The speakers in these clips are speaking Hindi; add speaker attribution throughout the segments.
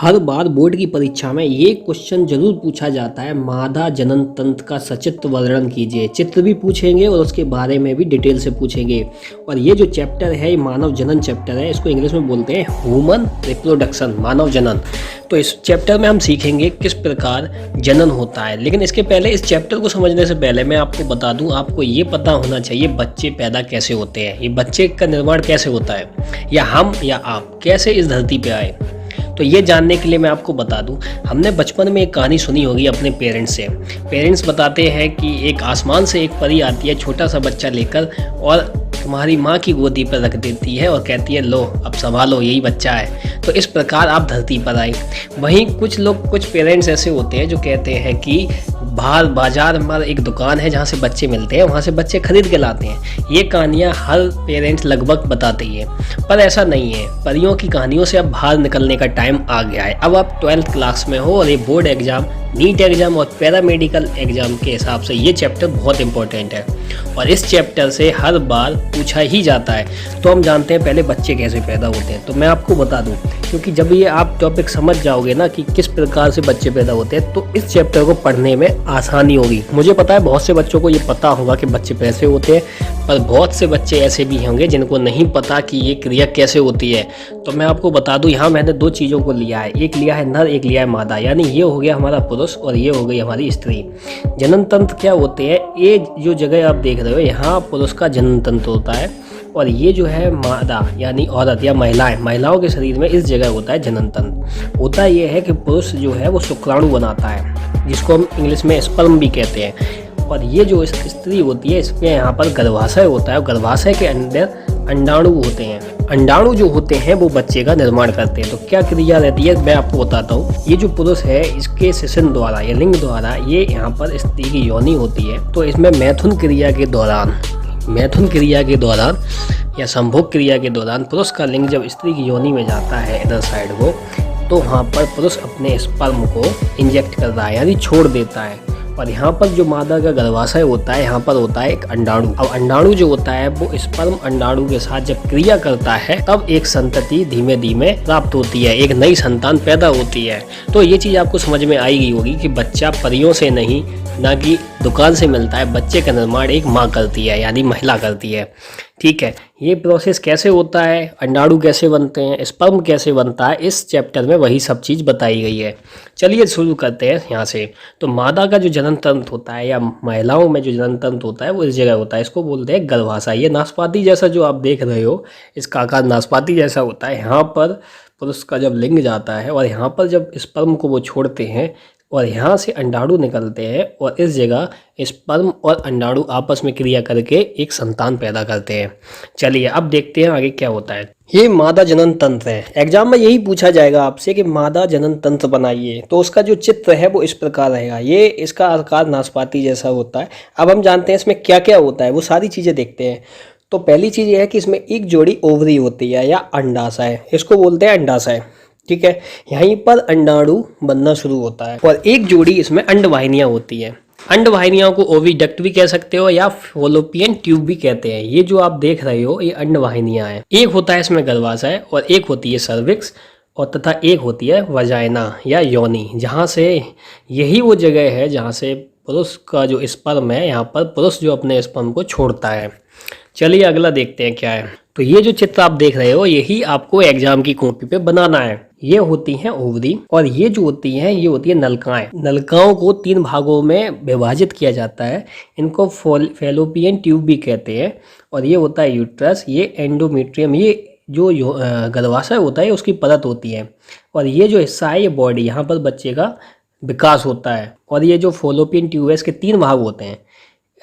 Speaker 1: हर बार बोर्ड की परीक्षा में ये क्वेश्चन जरूर पूछा जाता है, मादा जनन तंत्र का सचित्र वर्णन कीजिए। चित्र भी पूछेंगे और उसके बारे में भी डिटेल से पूछेंगे। और ये जो चैप्टर है, ये मानव जनन चैप्टर है। इसको इंग्लिश में बोलते हैं ह्यूमन रिप्रोडक्शन, मानव जनन। तो इस चैप्टर में हम सीखेंगे किस प्रकार जनन होता है। लेकिन इसके पहले, इस चैप्टर को समझने से पहले मैं आपको बता दूं, आपको ये पता होना चाहिए बच्चे पैदा कैसे होते हैं, ये बच्चे का निर्माण कैसे होता है, या हम या आप कैसे इस धरती पे आए। तो ये जानने के लिए मैं आपको बता दूं, हमने बचपन में एक कहानी सुनी होगी अपने पेरेंट्स से। पेरेंट्स बताते हैं कि एक आसमान से एक परी आती है छोटा सा बच्चा लेकर, और तुम्हारी माँ की गोदी पर रख देती है और कहती है, लो अब संभालो, यही बच्चा है। तो इस प्रकार आप धरती पर आए। वहीं कुछ पेरेंट्स ऐसे होते हैं जो कहते हैं कि बाहर बाजार में एक दुकान है जहाँ से बच्चे मिलते हैं, वहाँ से बच्चे खरीद के लाते हैं। ये कहानियाँ हर पेरेंट्स लगभग बताते ही है, पर ऐसा नहीं है। परियों की कहानियों से अब बाहर निकलने का टाइम आ गया है। अब आप 12th क्लास में हो और ये बोर्ड एग्जाम, नीट एग्जाम और पैरामेडिकल एग्जाम के हिसाब से ये चैप्टर बहुत इंपॉर्टेंट है और इस चैप्टर से हर बार पूछा ही जाता है। तो हम जानते हैं पहले बच्चे कैसे पैदा होते हैं। तो मैं आपको बता दूं, क्योंकि जब ये आप टॉपिक समझ जाओगे ना कि किस प्रकार से बच्चे पैदा होते हैं, तो इस चैप्टर को पढ़ने में आसानी होगी। मुझे पता है बहुत से बच्चों को ये पता होगा कि बच्चे कैसे होते हैं, पर बहुत से बच्चे ऐसे भी होंगे जिनको नहीं पता कि ये क्रिया कैसे होती है। तो मैं आपको बता दूं, यहाँ मैंने दो चीज़ों को लिया है, एक लिया है नर, एक लिया है मादा। यानी ये हो गया हमारा पुरुष और ये हो गई हमारी स्त्री। जनन तंत्र क्या होते हैं, ये जो जगह आप देख रहे हो, यहाँ पुरुष का जनन तंत्र होता है, और ये जो है मादा यानी औरत या महिलाओं के शरीर में इस जगह होता है जनन तंत्र। होता ये है कि पुरुष जो है वो शुक्राणु बनाता है, जिसको हम इंग्लिश में स्पर्म भी कहते हैं। और ये जो स्त्री होती है, इसमें यहाँ पर गर्भाशय होता है, और गर्भाशय के अंदर अंडाणु होते हैं। अंडाणु जो होते हैं वो बच्चे का निर्माण करते हैं। तो क्या क्रिया रहती है मैं आपको बताता हूँ। ये जो पुरुष है, इसके शिशन द्वारा या लिंग द्वारा ये यहाँ पर स्त्री की योनि होती है। तो इसमें मैथुन क्रिया के दौरान या संभोग क्रिया के दौरान पुरुष का लिंग जब स्त्री की योनि में जाता है इधर साइड को, तो वहाँ पर पुरुष अपने स्पर्म को इंजेक्ट करता है यानी छोड़ देता है। और यहाँ पर जो मादा का गर्भाशय होता है, यहाँ पर होता है एक अंडाणु। अब अंडाणु जो होता है वो स्पर्म अंडाणु के साथ जब क्रिया करता है, तब एक संतति धीमे धीमे प्राप्त होती है, एक नई संतान पैदा होती है। तो ये चीज़ आपको समझ में आई गई होगी कि बच्चा परियों से नहीं, ना कि दुकान से मिलता है। बच्चे का निर्माण एक माँ करती है, यानी महिला करती है। ठीक है, ये प्रोसेस कैसे होता है, अंडाणु कैसे बनते हैं, स्पर्म कैसे बनता है, इस चैप्टर में वही सब चीज़ बताई गई है। चलिए शुरू करते हैं यहाँ से। तो मादा का जो जनन तंत्र होता है या महिलाओं में जो जनन तंत्र होता है वो इस जगह होता है, इसको बोलते हैं गर्भाशय। ये नाशपाती जैसा जो आप देख रहे हो, इसका आकार नाशपाती जैसा होता है। यहाँ पर पुरुष का जब लिंग जाता है और यहाँ पर जब स्पर्म को वो छोड़ते हैं और यहाँ से अंडाणु निकलते हैं, और इस जगह स्पर्म और अंडाणु आपस में क्रिया करके एक संतान पैदा करते हैं। चलिए अब देखते हैं आगे क्या होता है। ये मादा जनन तंत्र है। एग्जाम में यही पूछा जाएगा आपसे कि मादा जनन तंत्र बनाइए, तो उसका जो चित्र है वो इस प्रकार रहेगा। ये इसका आकार नाशपाती जैसा होता है। अब हम जानते हैं इसमें क्या क्या होता है, वो सारी चीज़ें देखते हैं। तो पहली चीज़ ये है कि इसमें एक जोड़ी ओवरी होती है या अंडाशय, इसको बोलते हैं अंडाशय। ठीक है, यहीं पर अंडाणु बनना शुरू होता है और एक जोड़ी इसमें अंडवाहिनियां होती है। अंडवाहिनियों को ओविडक्ट भी कह सकते हो या फॉलोपियन ट्यूब भी कहते हैं। ये जो आप देख रहे हो ये अंडवाहिनियां हैं। एक होता है इसमें गर्भाशय और एक होती है सर्विक्स और तथा एक होती है वजाइना या योनि, जहाँ से यही वो जगह है जहाँ से पुरुष का जो स्पर्म है, यहाँ पर पुरुष जो अपने स्पर्म को छोड़ता है। चलिए अगला देखते हैं क्या है। तो ये जो चित्र आप देख रहे हो, यही आपको एग्जाम की कॉपी पे बनाना है। ये होती हैं ओवरी और ये जो होती हैं ये होती है नलिकाएं। नलिकाओं को 3 भागों में विभाजित किया जाता है, इनको फैलोपियन ट्यूब भी कहते हैं। और ये होता है यूट्रस, ये एंडोमेट्रियम, ये जो गर्भाशय होता है उसकी परत होती है। और ये जो हिस्सा है ये बॉडी, यहाँ पर बच्चे का विकास होता है। और ये जो फैलोपियन ट्यूब है इसके 3 भाग होते हैं,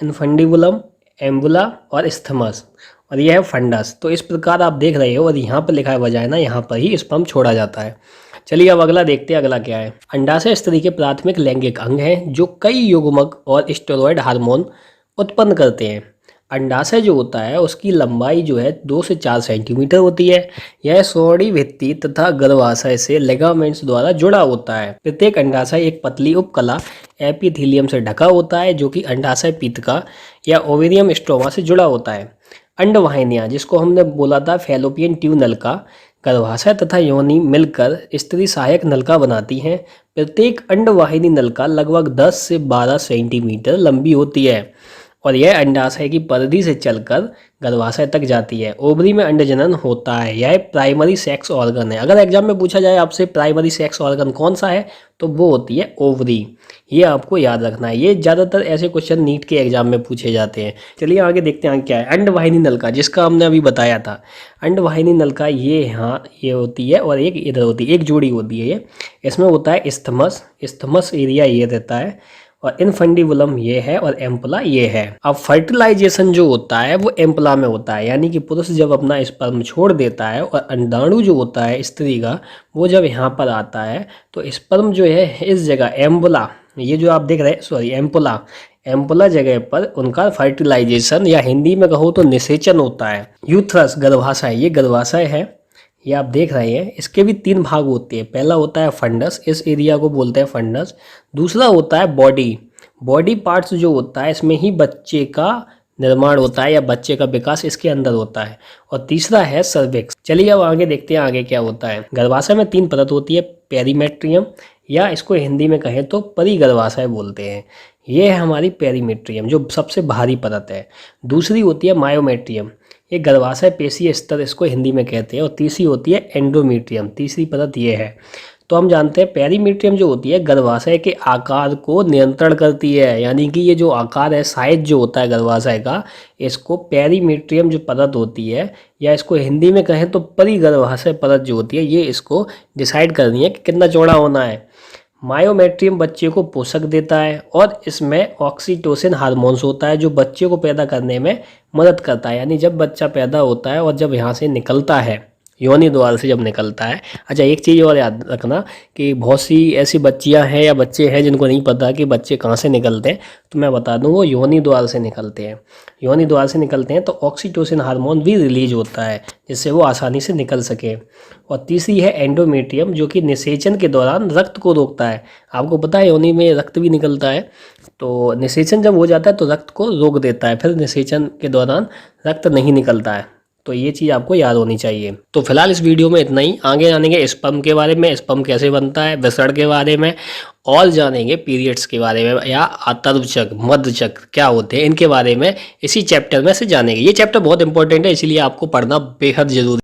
Speaker 1: इनफंडिबुलम, एम्बुला और स्थमस, और यह है फंडस। तो इस प्रकार आप देख रहे हो, और यहाँ पर लिखा है वजाइना, यहाँ पर ही स्पर्म छोड़ा जाता है। चलिए अब अगला देखते हैं अगला क्या है। अंडाशय स्त्री के प्राथमिक लैंगिक अंग है जो कई युग्मक और स्टेरॉयड हार्मोन उत्पन्न करते हैं। अंडाशय जो होता है उसकी लंबाई जो है 2 से 4 सेंटीमीटर होती है। यह सोड़ी भित्ति तथा गर्भाशय से लिगामेंट्स द्वारा जुड़ा होता है। प्रत्येक अंडाशय एक पतली उपकला एपिथेलियम से ढका होता है, जो कि अंडाशय पीतिका या ओवेरियम स्ट्रोमा से जुड़ा होता है। अंडवाहिनियाँ, जिसको हमने बोला था फैलोपियन ट्यूब नलिका, गर्भाशय तथा योनि मिलकर स्त्री सहायक नलिका बनाती हैं। प्रत्येक अंडवाहिनी नलिका लगभग 10 से 12 सेंटीमीटर लंबी होती है और यह अंडाशय की परिधि से चलकर गर्भाशय तक जाती है। ओवरी में अंडजनन होता है। यह प्राइमरी सेक्स ऑर्गन है। अगर एग्जाम में पूछा जाए आपसे प्राइमरी सेक्स ऑर्गन कौन सा है, तो वो होती है ओवरी। ये आपको याद रखना है। ये ज़्यादातर ऐसे क्वेश्चन नीट के एग्जाम में पूछे जाते हैं। चलिए आगे देखते हैं क्या है। अंडवाहिनी नलिका, जिसका हमने अभी बताया था। अंडवाहिनी नलिका ये यहाँ ये होती है और एक इधर होती है, एक जोड़ी होती है ये। इसमें होता है इस्थमस, इस्थमस एरिया ये रहता है और इनफंडिबुलम ये है और एम्पुला ये है। अब फर्टिलाइजेशन जो होता है वो एम्पुला में होता है, यानी कि पुरुष जब अपना स्पर्म छोड़ देता है और अंडाणु जो होता है स्त्री का वो जब यहाँ पर आता है तो स्पर्म जो है इस जगह एम्पुला, ये जो आप देख रहे हैं सॉरी एम्पुला, एम्पुला जगह पर उनका फर्टिलाइजेशन या हिंदी में कहो तो निषेचन होता है। यूथरस गर्भाशय, ये गर्भाशय है, ये आप देख रहे हैं। इसके भी 3 भाग होते हैं। पहला होता है फंडस, इस एरिया को बोलते हैं फंडस। दूसरा होता है बॉडी, बॉडी पार्ट्स जो होता है इसमें ही बच्चे का निर्माण होता है या बच्चे का विकास इसके अंदर होता है। और तीसरा है सर्विक्स। चलिए अब आगे देखते हैं आगे क्या होता है। गर्भाशय में 3 परत होती है, पेरीमेट्रियम या इसको हिंदी में कहें तो परिगर्भाशय बोलते हैं। ये है हमारी पेरीमेट्रियम जो सबसे बाहरी परत है। दूसरी होती है मायोमेट्रियम, ये गर्भाशय पेशीय स्तर इसको हिंदी में कहते हैं। और तीसरी होती है एंडोमेट्रियम, तीसरी परत ये है। तो हम जानते हैं पेरीमेट्रियम जो होती है गर्भाशय के आकार को नियंत्रण करती है, यानी कि ये जो आकार है साइज जो होता है गर्भाशय का, इसको पेरीमेट्रियम जो परत होती है या इसको हिंदी में कहें तो परिगर्भाशय परत जो होती है ये इसको डिसाइड करनी है कि कितना चौड़ा होना है। मायोमेट्रियम बच्चे को पोषक देता है और इसमें ऑक्सीटोसिन हार्मोन्स होता है जो बच्चे को पैदा करने में मदद करता है। यानी जब बच्चा पैदा होता है और जब यहाँ से निकलता है योनि द्वार से जब निकलता है। अच्छा एक चीज़ और याद रखना कि बहुत सी ऐसी बच्चियां हैं या बच्चे हैं जिनको नहीं पता कि बच्चे कहाँ से निकलते हैं, तो मैं बता दूं वो योनि द्वार से निकलते हैं। योनि द्वार से निकलते हैं तो ऑक्सीटोसिन हार्मोन भी रिलीज होता है जिससे वो आसानी से निकल सके। और तीसरी है एंडोमेट्रियम जो कि निषेचन के दौरान रक्त को रोकता है। आपको पता है योनि में रक्त भी निकलता है, तो निषेचन जब हो जाता है तो रक्त को रोक देता है, फिर निषेचन के दौरान रक्त नहीं निकलता है। तो ये चीज़ आपको याद होनी चाहिए। तो फिलहाल इस वीडियो में इतना ही। आगे जानेंगे स्पर्म के बारे में, स्पर्म कैसे बनता है, विसर्जन के बारे में, और जानेंगे पीरियड्स के बारे में या आतर्वचक मध्यचक्र क्या होते हैं, इनके बारे में इसी चैप्टर में से जानेंगे। ये चैप्टर बहुत इंपॉर्टेंट है, इसीलिए आपको पढ़ना बेहद जरूरी।